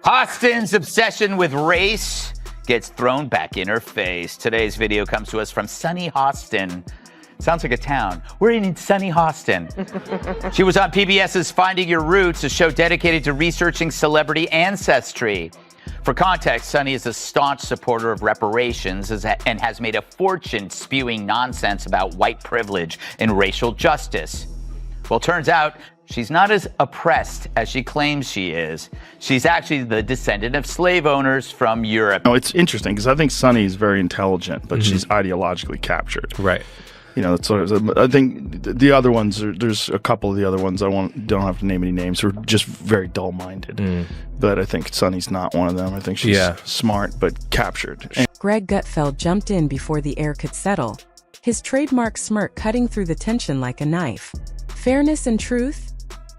Hostin's obsession with race gets thrown back in her face. Today's video comes to us from Sunny Hostin. Sounds like a town. We're in Sunny Hostin. She was on PBS's Finding Your Roots, a show dedicated to researching celebrity ancestry. For context, Sunny is a staunch supporter of reparations and has made a fortune spewing nonsense about white privilege and racial justice. Well, turns out she's not as oppressed as she claims she is. She's actually the descendant of slave owners from Europe. No, it's interesting because I think Sunny is very intelligent, but she's ideologically captured. Right. You know, that's sort of, I think the other ones, there's a couple of the other ones don't have to name any names, who are just very dull-minded. But I think Sunny's not one of them. I think she's smart but captured. Greg Gutfeld jumped in before the air could settle, his trademark smirk cutting through the tension like a knife. Fairness and truth?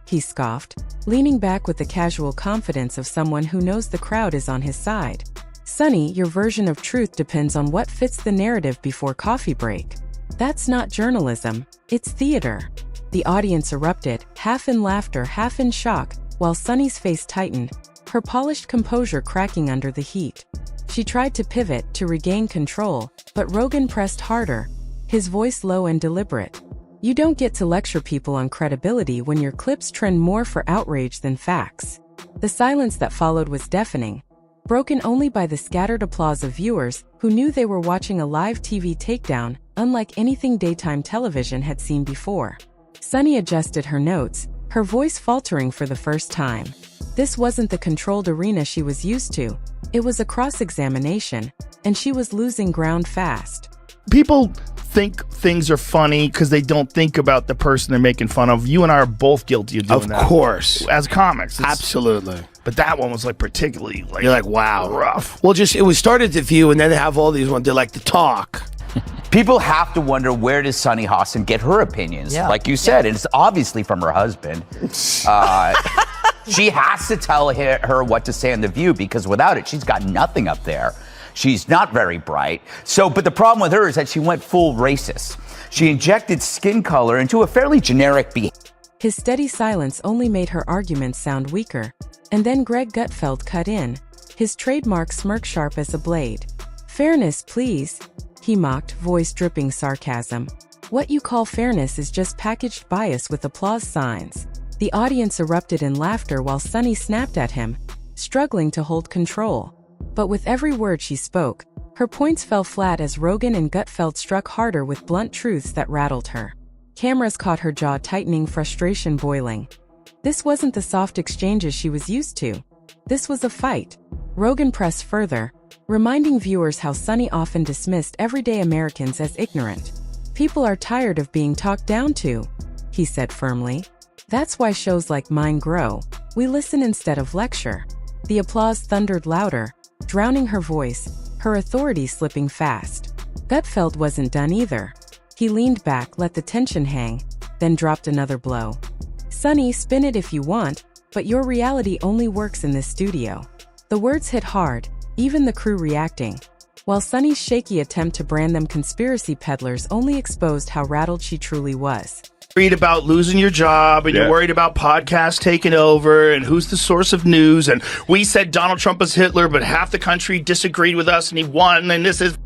He scoffed, leaning back with the casual confidence of someone who knows the crowd is on his side. Sunny, your version of truth depends on what fits the narrative before coffee break. That's not journalism, it's theater. The audience erupted, half in laughter, half in shock, while Sunny's face tightened, her polished composure cracking under the heat. She tried to pivot, to regain control, but Rogan pressed harder, his voice low and deliberate. You don't get to lecture people on credibility when your clips trend more for outrage than facts. The silence that followed was deafening, broken only by the scattered applause of viewers who knew they were watching a live TV takedown, unlike anything daytime television had seen before. Sunny adjusted her notes, her voice faltering for the first time. This wasn't the controlled arena she was used to. It was a cross-examination, and she was losing ground fast. People think things are funny because they don't think about the person they're making fun of. You and I are both guilty of doing that. Of course. As comics. Absolutely. But that one was like particularly You're like, wow. rough. Well, it was started to view and then they have all these ones. They're like the talk. People have to wonder, where does Sunny Hostin get her opinions? Like you said, and it's obviously from her husband. She has to tell her what to say on The View, because without it, she's got nothing up there. She's not very bright. But the problem with her is that she went full racist. She injected skin color into a fairly generic behavior. His steady silence only made her arguments sound weaker. And then Greg Gutfeld cut in, his trademark smirk sharp as a blade. Fairness, please, he mocked, voice dripping sarcasm. What you call fairness is just packaged bias with applause signs. The audience erupted in laughter while Sunny snapped at him, struggling to hold control. But with every word she spoke, her points fell flat as Rogan and Gutfeld struck harder with blunt truths that rattled her. Cameras caught her jaw tightening, frustration boiling. This wasn't the soft exchanges she was used to. This was a fight. Rogan pressed further, reminding viewers how Sunny often dismissed everyday Americans as ignorant. People are tired of being talked down to, he said firmly. That's why shows like mine grow. We listen instead of lecture. The applause thundered louder, drowning her voice, her authority slipping fast. Gutfeld wasn't done either. He leaned back, let the tension hang, then dropped another blow. Sunny, spin it if you want, but your reality only works in this studio. The words hit hard, even the crew reacting, while Sunny's shaky attempt to brand them conspiracy peddlers only exposed how rattled she truly was. Worried about losing your job, and you're worried about podcasts taking over, and who's the source of news, and we said Donald Trump is Hitler, but half the country disagreed with us, and he won, and this is...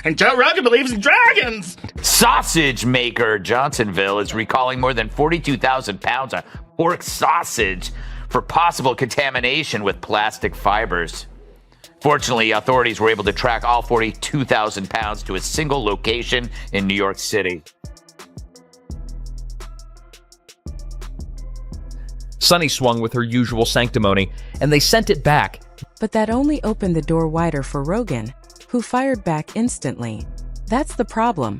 And Joe Rogan believes in dragons! Sausage maker Johnsonville is recalling more than 42,000 pounds of pork sausage for possible contamination with plastic fibers. Fortunately, authorities were able to track all 42,000 pounds to a single location in New York City. Sunny swung with her usual sanctimony, and they sent it back. But that only opened the door wider for Rogan, who fired back instantly. That's the problem.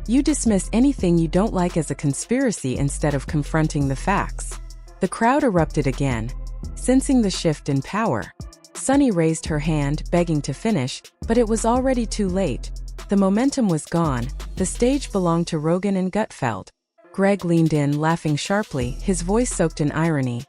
You dismiss anything you don't like as a conspiracy instead of confronting the facts. The crowd erupted again, sensing the shift in power. Sunny raised her hand, begging to finish, but it was already too late. The momentum was gone. The stage belonged to Rogan and Gutfeld. Greg leaned in, laughing sharply, his voice soaked in irony.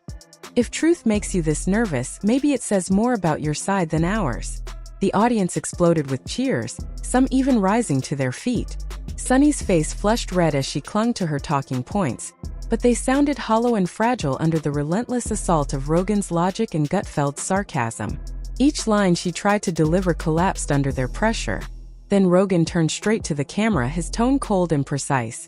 If truth makes you this nervous, maybe it says more about your side than ours. The audience exploded with cheers, some even rising to their feet. Sunny's face flushed red as she clung to her talking points, but they sounded hollow and fragile under the relentless assault of Rogan's logic and Gutfeld's sarcasm. Each line she tried to deliver collapsed under their pressure. Then Rogan turned straight to the camera, his tone cold and precise.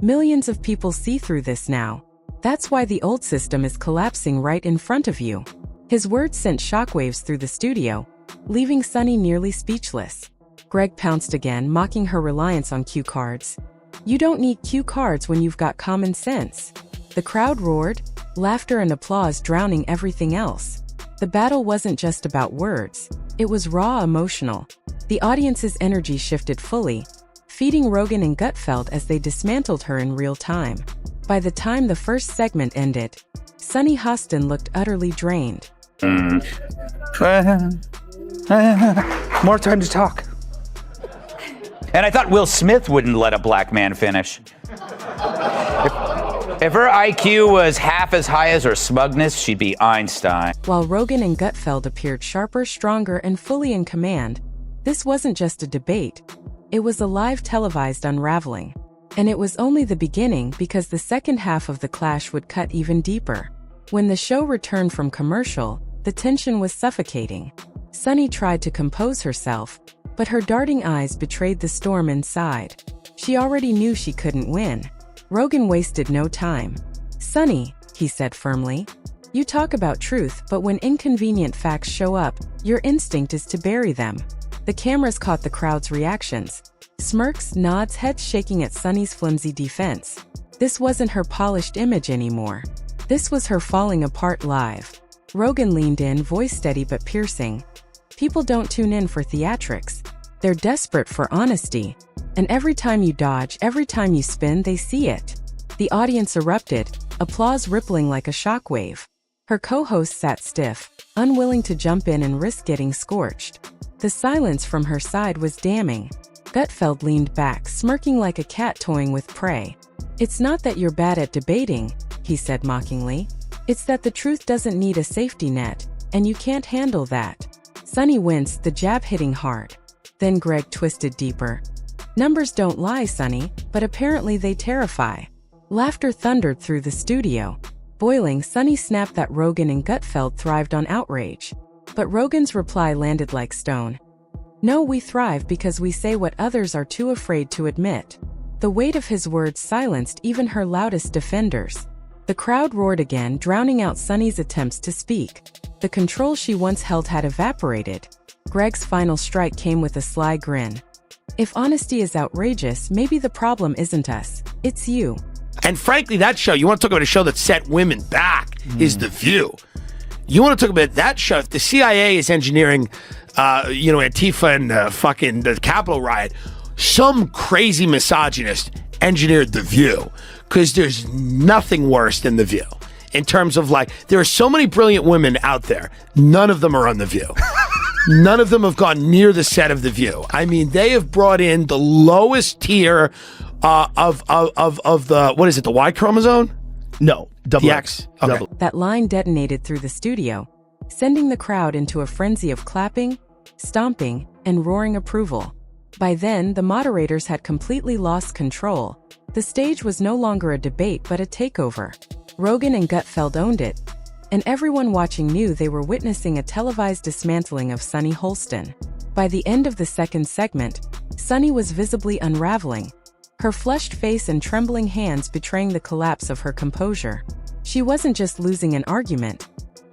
Millions of people see through this now. That's why the old system is collapsing right in front of you. His words sent shockwaves through the studio, leaving Sunny nearly speechless. Greg pounced again, mocking her reliance on cue cards. You don't need cue cards when you've got common sense. The crowd roared, laughter and applause drowning everything else. The battle wasn't just about words. It was raw emotional. The audience's energy shifted fully, feeding Rogan and Gutfeld as they dismantled her in real time. By the time the first segment ended, Sunny Hostin looked utterly drained. More time to talk. And I thought Will Smith wouldn't let a black man finish. If her IQ was half as high as her smugness, she'd be Einstein. While Rogan and Gutfeld appeared sharper, stronger, and fully in command, this wasn't just a debate. It was a live televised unraveling. And it was only the beginning, because the second half of the clash would cut even deeper. When the show returned from commercial, the tension was suffocating. Sunny tried to compose herself, but her darting eyes betrayed the storm inside. She already knew she couldn't win. Rogan wasted no time. "Sunny," he said firmly, "you talk about truth, but when inconvenient facts show up, your instinct is to bury them." The cameras caught the crowd's reactions. Smirks, nods, heads shaking at Sunny's flimsy defense. This wasn't her polished image anymore. This was her falling apart live. Rogan leaned in, voice steady but piercing. People don't tune in for theatrics. They're desperate for honesty. And every time you dodge, every time you spin, they see it. The audience erupted, applause rippling like a shockwave. Her co-host sat stiff, unwilling to jump in and risk getting scorched. The silence from her side was damning. Gutfeld leaned back, smirking like a cat toying with prey. "It's not that you're bad at debating," he said mockingly. "It's that the truth doesn't need a safety net, and you can't handle that." Sunny winced, the jab hitting hard. Then Greg twisted deeper. "Numbers don't lie, Sunny, but apparently they terrify." Laughter thundered through the studio. Boiling, Sunny snapped that Rogan and Gutfeld thrived on outrage. But Rogan's reply landed like stone. "No, we thrive because we say what others are too afraid to admit." The weight of his words silenced even her loudest defenders. The crowd roared again, drowning out Sunny's attempts to speak. The control she once held had evaporated. Greg's final strike came with a sly grin. "If honesty is outrageous, maybe the problem isn't us, it's you." And frankly, that show, you want to talk about a show that set women back, is The View. You want to talk about that show. If the CIA is engineering, Antifa and fucking the Capitol riot, some crazy misogynist engineered The View, because there's nothing worse than The View. In terms of there are so many brilliant women out there. None of them are on The View. None of them have gone near the set of The View. I mean, they have brought in the lowest tier of the, what is it, the Y chromosome? No, double the X. Okay. Double. That line detonated through the studio, sending the crowd into a frenzy of clapping, stomping, and roaring approval. By then, the moderators had completely lost control. The stage was no longer a debate but a takeover. Rogan and Gutfeld owned it, and everyone watching knew they were witnessing a televised dismantling of Sunny Hostin. By the end of the second segment, Sunny was visibly unraveling, her flushed face and trembling hands betraying the collapse of her composure. She wasn't just losing an argument,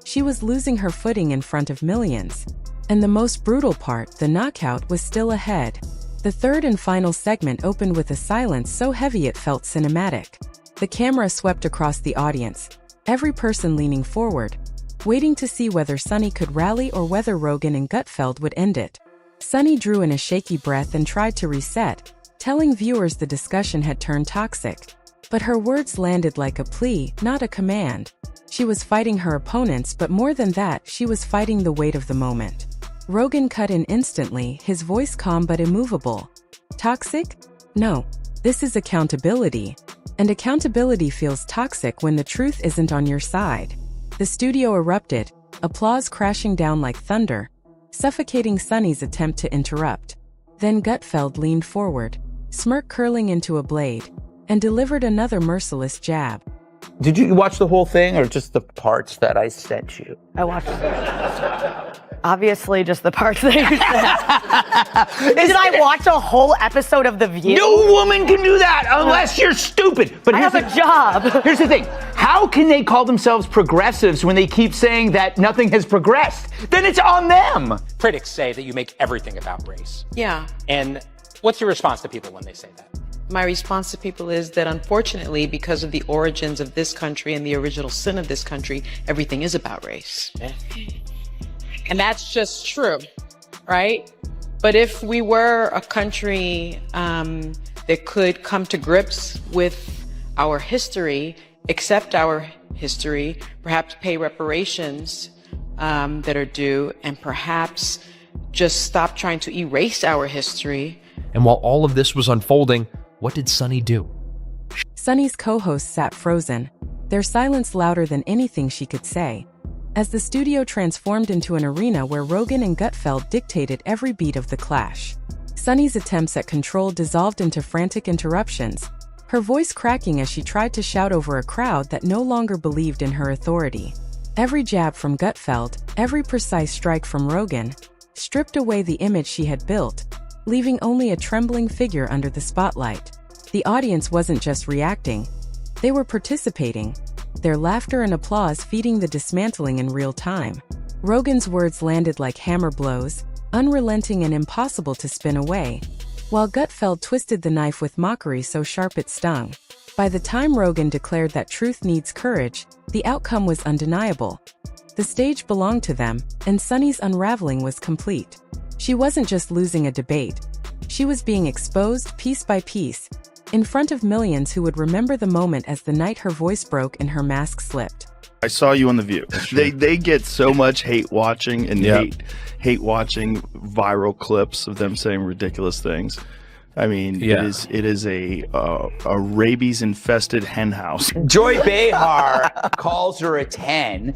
she was losing her footing in front of millions. And the most brutal part, the knockout, was still ahead. The third and final segment opened with a silence so heavy it felt cinematic. The camera swept across the audience, every person leaning forward, waiting to see whether Sunny could rally or whether Rogan and Gutfeld would end it. Sunny drew in a shaky breath and tried to reset, telling viewers the discussion had turned toxic. But her words landed like a plea, not a command. She was fighting her opponents, but more than that, she was fighting the weight of the moment. Rogan cut in instantly, his voice calm but immovable. "Toxic? No. This is accountability. And accountability feels toxic when the truth isn't on your side." The studio erupted, applause crashing down like thunder, suffocating Sunny's attempt to interrupt. Then Gutfeld leaned forward, smirk curling into a blade, and delivered another merciless jab. Did you watch the whole thing or just the parts that I sent you? I watched obviously just the parts that you said. Did I watch a whole episode of The View? No woman can do that unless you're stupid. But I have a job. Here's the thing. How can they call themselves progressives when they keep saying that nothing has progressed? Then it's on them. Critics say that you make everything about race. Yeah. And what's your response to people when they say that? My response to people is that unfortunately, because of the origins of this country and the original sin of this country, everything is about race. Yeah. And that's just true, right? But if we were a country that could come to grips with our history, accept our history, perhaps pay reparations that are due, and perhaps just stop trying to erase our history. And while all of this was unfolding, what did Sunny do? Sunny's co-hosts sat frozen, their silence louder than anything she could say, as the studio transformed into an arena where Rogan and Gutfeld dictated every beat of the clash. Sunny's attempts at control dissolved into frantic interruptions, her voice cracking as she tried to shout over a crowd that no longer believed in her authority. Every jab from Gutfeld, every precise strike from Rogan, stripped away the image she had built, leaving only a trembling figure under the spotlight. The audience wasn't just reacting, they were participating, their laughter and applause feeding the dismantling in real time. Rogan's words landed like hammer blows, unrelenting and impossible to spin away, while Gutfeld twisted the knife with mockery so sharp it stung. By the time Rogan declared that truth needs courage, the outcome was undeniable. The stage belonged to them, and Sunny's unraveling was complete. She wasn't just losing a debate. She was being exposed piece by piece, in front of millions who would remember the moment as the night her voice broke and her mask slipped. I saw you on The View. They get so much hate watching and hate watching viral clips of them saying ridiculous things. I mean, it is a rabies infested hen house. Joy Behar calls her a 10.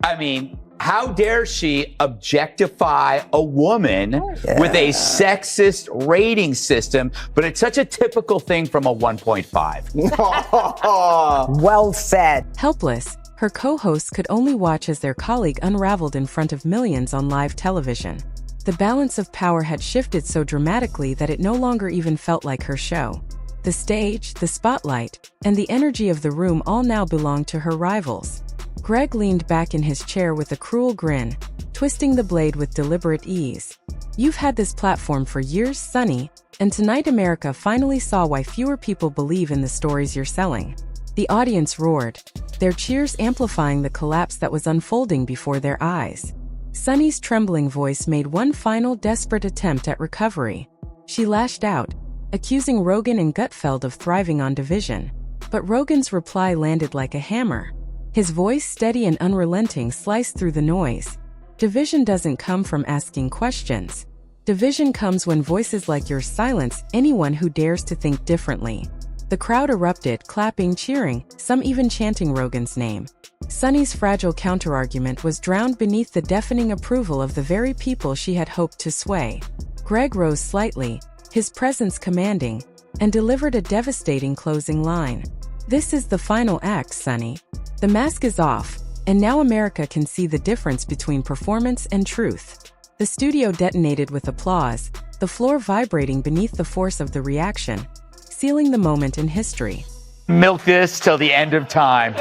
I mean, how dare she objectify a woman with a sexist rating system, but it's such a typical thing from a 1.5. Well said. Helpless, her co-hosts could only watch as their colleague unraveled in front of millions on live television. The balance of power had shifted so dramatically that it no longer even felt like her show. The stage, the spotlight, and the energy of the room all now belonged to her rivals. Greg leaned back in his chair with a cruel grin, twisting the blade with deliberate ease. You've had this platform for years, Sunny, and tonight America finally saw why fewer people believe in the stories you're selling. The audience roared, their cheers amplifying the collapse that was unfolding before their eyes. Sunny's trembling voice made one final desperate attempt at recovery. She lashed out, accusing Rogan and Gutfeld of thriving on division. But Rogan's reply landed like a hammer. His voice, steady and unrelenting, sliced through the noise. Division doesn't come from asking questions. Division comes when voices like yours silence anyone who dares to think differently. The crowd erupted, clapping, cheering, some even chanting Rogan's name. Sunny's fragile counterargument was drowned beneath the deafening approval of the very people she had hoped to sway. Greg rose slightly, his presence commanding, and delivered a devastating closing line. This is the final act, Sunny. The mask is off, and now America can see the difference between performance and truth. The studio detonated with applause, the floor vibrating beneath the force of the reaction, sealing the moment in history. Milk this till the end of time.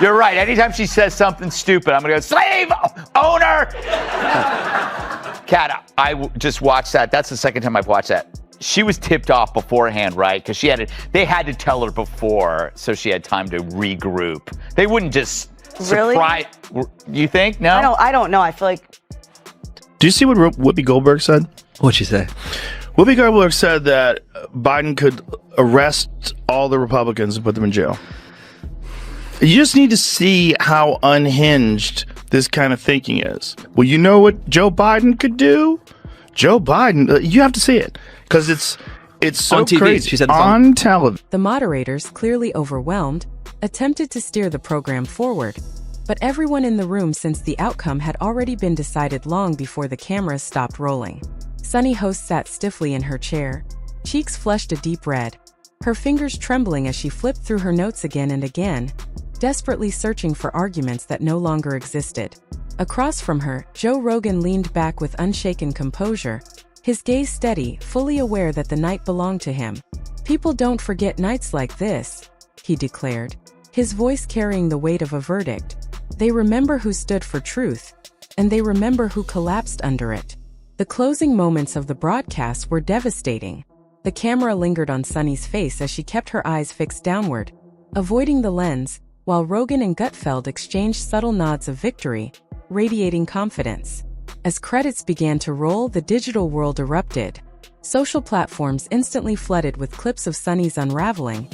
You're right. Anytime she says something stupid, I'm going to go, slave owner! Kat, I just watched that. That's the second time I've watched that. She was tipped off beforehand, right? Because they had to tell her before, so she had time to regroup. They wouldn't just surprise. You think? No? I don't know. I feel like. Do you see what Whoopi Goldberg said? What'd she say? Whoopi Goldberg said that Biden could arrest all the Republicans and put them in jail. You just need to see how unhinged this kind of thinking is. Well, you know what Joe Biden could do? Joe Biden, you have to see it. Because it's so on TV. crazy. She said on television. The moderators, clearly overwhelmed, attempted to steer the program forward, but everyone in the room sensed the outcome had already been decided long before the cameras stopped rolling. Sunny Host sat stiffly in her chair, cheeks flushed a deep red, her fingers trembling as she flipped through her notes again and again, desperately searching for arguments that no longer existed. Across from her, Joe Rogan leaned back with unshaken composure, his gaze steady, fully aware that the night belonged to him. "People don't forget nights like this," he declared, his voice carrying the weight of a verdict. "They remember who stood for truth, and they remember who collapsed under it." The closing moments of the broadcast were devastating. The camera lingered on Sunny's face as she kept her eyes fixed downward, avoiding the lens, while Rogan and Gutfeld exchanged subtle nods of victory, radiating confidence. As credits began to roll, the digital world erupted. Social platforms instantly flooded with clips of Sunny's unraveling,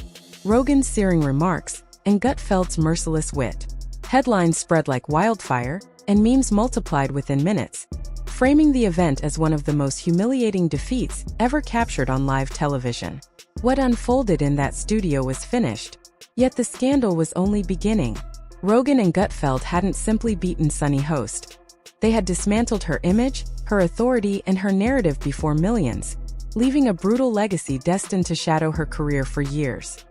Rogan's searing remarks, and Gutfeld's merciless wit. Headlines spread like wildfire, and memes multiplied within minutes, framing the event as one of the most humiliating defeats ever captured on live television. What unfolded in that studio was finished, yet the scandal was only beginning. Rogan and Gutfeld hadn't simply beaten Sunny Host. They had dismantled her image, her authority, and her narrative before millions, leaving a brutal legacy destined to shadow her career for years.